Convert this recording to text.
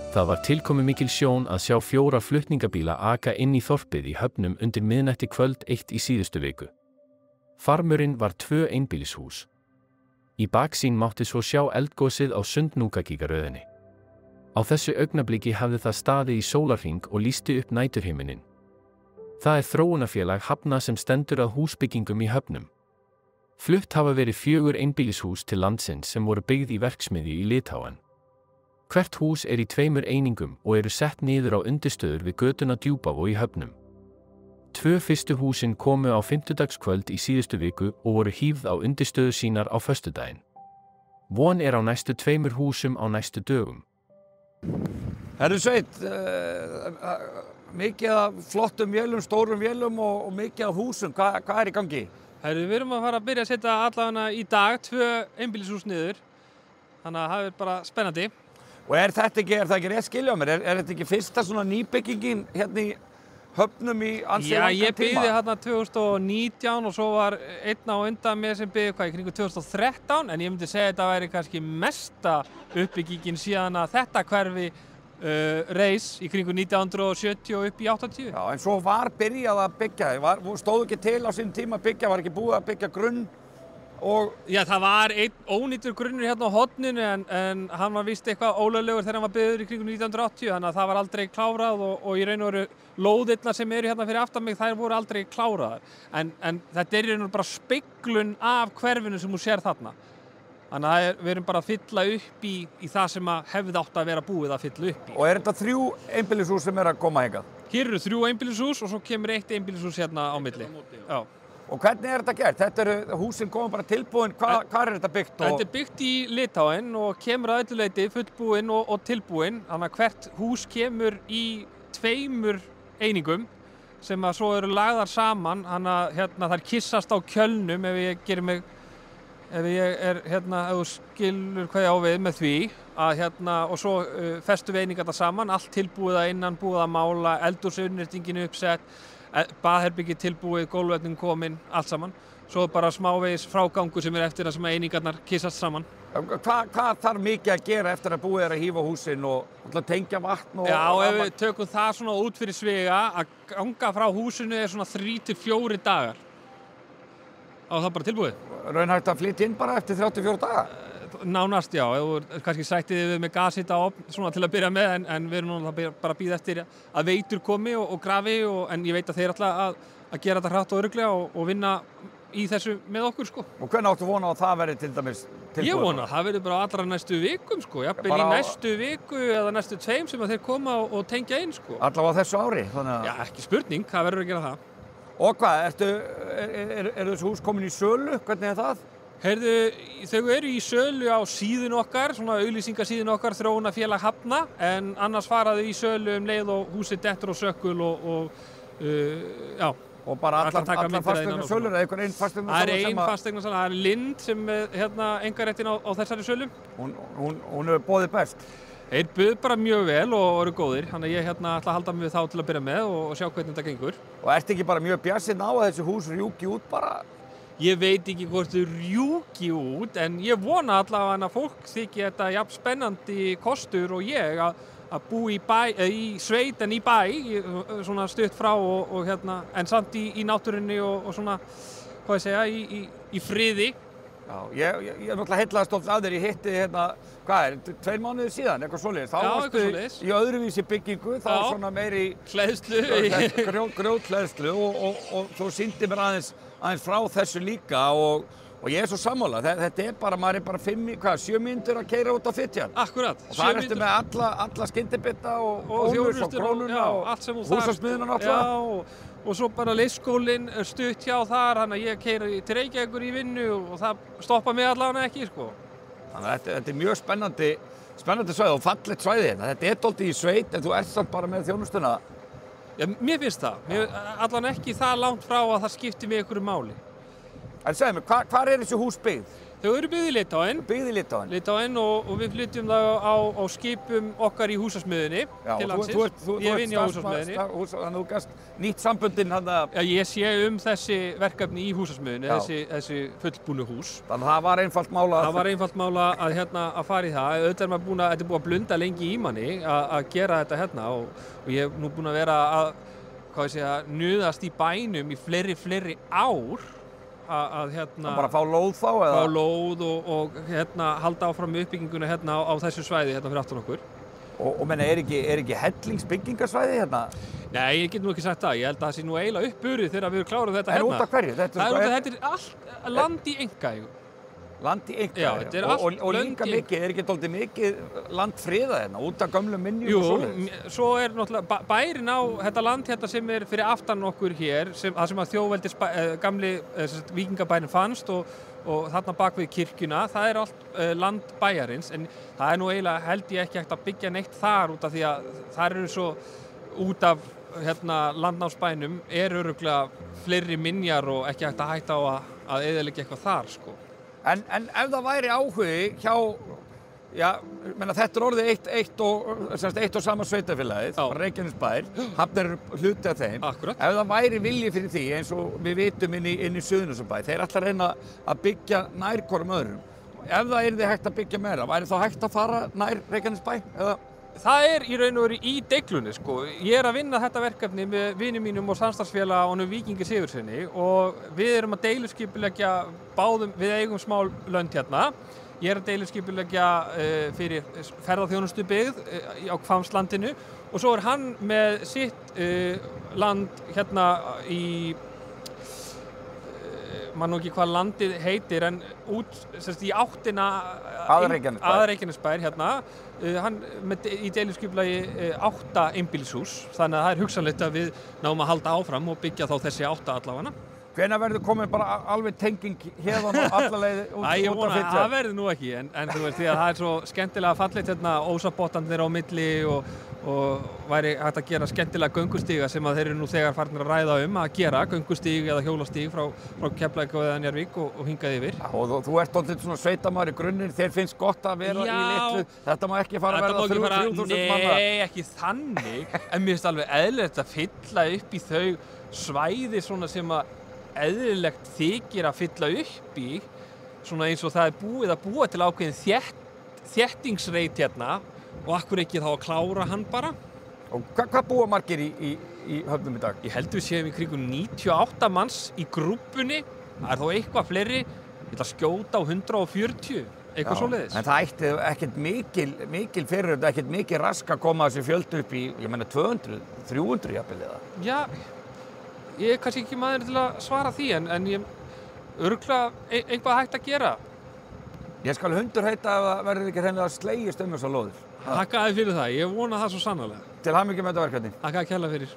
Það var tilkomumikil sjón að sjá 4 flutningabíla aka inn í þorpið í Höfnum undir miðnætti kvöld 1 í síðustu viku. Farmurinn var 2 einbýlishús. Í baksýn mátti svo sjá eldgosið á Sundhnúkagígaröðinni. Á þessu augnabliki hafði það staðið í sólarhring og lýsti upp næturhiminninn. Það er þróunarfélag Hafna sem stendur að húsbyggingum í Höfnum. Flutt hafa verið 4 einbýlishús til landsins sem voru byggð í verksmiðju í Litháen. Hvert hús er í 2 einingum og eru sett niður á undirstöður við götuna Djúpavog í Höfnum. 2 fyrstu húsin komu á fimmtudagskvöld í síðustu viku og voru hífð á undirstöðu sínar á föstudaginn. Von er á næstu 2 húsum á næstu dögum. Herru Sveit, mikið af flottum vélum, stórum vélum og mikið af húsum. Hvað er í gangi? Herru, við erum að fara að byrja að setja allavega í dag 2 einbýlishús niður. Þannig að það er bara spennandi. Og er það ekki rétt skilja á mér? Er þetta ekki fyrsta svona nýbyggingin hérna í Höfnum í ansi langan tíma? Já, ég byggði hérna 2019 og svo var einn á undan mér sem byggði í kringu 2013, en ég myndi segja að þetta væri kannski mesta uppbyggingin síðan að þetta hverfi reis í kringu 1970 og upp í 80. Já, en svo var byrjað að byggja. Stóðu ekki til á sínum tíma að byggja, var ekki búið að byggja grunn? Já, það var einn ónýtur grunnur hérna á horninu en hann var víst eitthvað ólöglegur þegar hann var byggður í kringum 1980, þannig að það var aldrei klárað og í raun og veru lóðirnar sem eru hérna fyrir aftan mig, þær voru aldrei kláraðar. En þetta er í raun og veru bara speglun af hverfinu sem þú sér þarna. Þannig að við erum bara að fylla upp í það sem hefði átt að vera búið að fylla upp í. Og er þetta 3 einbýlishús sem er að koma hingað? Hér eru 3 einbýlishús og svo kemur 1 einbýlishús hérna á milli. Já. Og hvernig er þetta gert? Þetta eru húsin koma bara tilbúin, hvar er þetta byggt? Þetta er byggt í Litháen og kemur að öllu leyti fullbúin og tilbúin. Þannig að hvert hús kemur í 2 einingum sem að svo eru lagðar saman. Þannig að hérna, þær kissast á kjölnum ef ég er hérna, ef þú skilur hvað ég á við með því. Og svo festum við einingarnar saman, allt tilbúið að innan, búið að mála, eldhúsunnýtingin uppsett. Baðherbergi tilbúið, gólfvellin komin, allt saman. Svo bara smávegis frágangur sem er eftir það sem einingarnar kissast saman. Hvað þarf mikið að gera eftir að búið er að hífa húsin og tengja vatn og... Já, ef við tökum það svona út fyrir sviga, að ganga frá húsinu er svona 3 til 4 dagar. Og það er bara tilbúið. Raunhægt að flytja inn bara eftir 34 daga? Nánast, já. Þú kannski sættið við með gashitaofn svona til að byrja með, en við erum núna bara að bíða eftir að veitur komi og grafi, en ég veit að þeir ætla að gera þetta hratt og örugglega og vinna í þessu með okkur, sko. Og hvernig áttu vona á að það verði til dæmis tilbúið? Ég vona að það verði bara allra næstu vikum, sko. Jafnvel í næstu viku eða næstu 2 sem að þeir koma og tengja inn, sko. Allavega á þessu ári? Já, ekki spurning. Það verður að gera það. Og hvað? Eru þessu hús komin í sölu? Hvernig er það? Heyrðu, þau eru í sölu á síðun okkar, svona auglýsingasíðun okkar, Þróunarfélag Hafna, en annars faraðu í sölu leið og húsið dettur og sökkul já. Og bara allar fasteignasölur eða einhver einn fasteignasala? Það er einn fasteignasala, það er Lind sem einkaréttin á þessari sölu. Hún er boðið best? Þeir buðu bara mjög vel og eru góðir, þannig að ég ætla að halda mig við þá til að byrja með og sjá hvernig þetta gengur. Og ertu ekki bara mjög bjartsýnn á að þessi hús rjúki út bara? Ég veit ekki hvort þau rjúki út, en ég vona allavega að fólk þykir þetta jafn spennandi kostur og ég að búa í sveit en í bæ, svona stutt frá en samt í náttúrunni og svona, hvað ég segja, í friði. Já, ég náttúrulega heillaðist oft að þér, ég hitti hérna, hvað er, 2 mánuðir síðan, eitthvað svoleiðis. Já, eitthvað svoleiðis. Í öðruvísi byggingu, þá svona meiri hleðslu. Grjóthleðslu og þú sýndi mér aðeins frá þessu líka og ég er svo sammála. Þetta er bara, maður er bara 7 mínútur að keyra út á Fitjar. Akkurat. Og það ertu með alla skyndibitta og bónus og krónuna og húsasmiðuna náttúrulega. Og svo bara leikskólinn stutt hjá þar, þannig að ég keyri til Reykjavíkur í vinnu og það stoppa mig allavega ekki, sko. Þannig að þetta er mjög spennandi svæði og fallegt svæði hérna. Þetta er dálítið í sveit, en þú ert samt bara með þjónustuna. Já, mér finnst það. Allavega ekki það langt frá að það skiptir mig einhverju máli. En segðu mér, hvar er þessi hús byggð? Þau eru byggð í Litáen. Byggð í Litáen. Litáen og við flytjum það á skipum okkar í húsasmiðjunni til landsins. Ég vinn í húsasmiðjunni. Þannig að þú gast nýtt samböndin hann að... Já, ég sé þessi verkefni í húsasmiðjunni, þessi fullbúnu hús. Þannig að það var einfalt mála... Það var einfalt mála að fara í það. Auðvitað er maður þetta er búið að blunda lengi í manni að gera þetta hérna og ég hef nú búin að vera að nuðast í bænum í fleiri ár að bara fá lóð þá eða? Fá lóð og halda áfram uppbygginguna á þessu svæði fyrir aftan okkur. Og menna, er ekki hellingsbyggingarsvæði hérna? Nei, ég get nú ekki sagt það. Ég held að það sé nú eiginlega uppurið þegar við klárum þetta hérna. En út af hverju? Þetta er allt land í einkaeigu. Land í einkaeigu? Já, þetta er allt og líka mikið, er ekki dálítið mikið landfriðað hérna, út af gömlu minjum og svoleiðis? Jú, svo er náttúrulega bærinn á þetta land hérna sem er fyrir aftan okkur hér, það sem að þjóðveldis gamli víkingabærinn fannst og þarna bak við kirkjuna, það er allt land bæjarins, en það er nú eiginlega held ég ekki hægt að byggja neitt þar út af því að þar eru svo út af landnámsbænum örugglega fleiri minjar og ekki hægt að hætta á að eyðileggja eitthvað þar, sko. En ef það væri áhugi hjá, þetta er orðið eitt og sama sveitafélagið, Reykjanesbær, Hafnir er hluti af þeim. Akkurat. Ef það væri vilji fyrir því, eins og við vitum inn í Suðurnesjabæ, þeir ætla að reyna að byggja nær hvorum öðrum. Ef það yrði hægt að byggja meira, væri þá hægt að fara nær Reykjanesbæ? Það er í raun og veru í deiglunni, sko. Ég er að vinna þetta verkefni með vinum mínum og samstarfsfélaganum Víkingi Sigurðssyni og við erum að deiluskipuleggja við eigum smá lönd hérna. Ég er að deiluskipuleggja fyrir ferðaþjónustubyggð á Hvammslandinu og svo er hann með sitt land hérna man nú ekki hvað landið heitir en í áttina að Reykjanesbær hérna hann í deiluskipulagi 8 einbýlishús þannig að það er hugsanlegt að við náum að halda áfram og byggja þá þessi 8 allavega. Hvenær verður komin bara alveg tenging hérðan og alla leið út að Ég vona að það verður nú ekki en þú veist því að það er svo skemmtilega fallegt hérna ósabottanir á milli og væri hægt að gera skemmtilega göngustíga sem að þeir eru nú þegar farnir að ræða að gera göngustíg eða hjólastíg frá Keflavík eða Njarðvík og hingað yfir. Og þú ert alltaf svona sveitamaður í grunninn, þeir finnst gott að vera í litlu, þetta má ekki fara að verða 3.000 manna. Nei, ekki þannig, en mér finnst alveg eðlilegt að fylla upp í þau svæði svona sem að eðlilegt þykir að fylla upp í, svona eins og það er búið að búa til ákveðin þéttingsreit hérna og akkur ekki þá að klára hann bara. Og hvað búa margir í Höfnum í dag? Ég held við séum í kringum 98 manns í grúppunni, það er þó eitthvað fleiri, ég ætla að skjóta á 140, eitthvað svoleiðis. En það ætti ekkert mikil fyrir þetta, ekkert mikil rask að koma þessi fjöldu upp í, ég meina 200, 300 jafnvel eða? Já, ég er kannski ekki maður til að svara því en ég örugglega eitthvað hægt að gera. Ég skal hundur heita ef það verður ekki hreinlega slegist þessar lóðir. Þakka þér fyrir það, ég vona það svo sannarlega. Til hamingju með þetta verkefni. Þakka kærlega fyrir.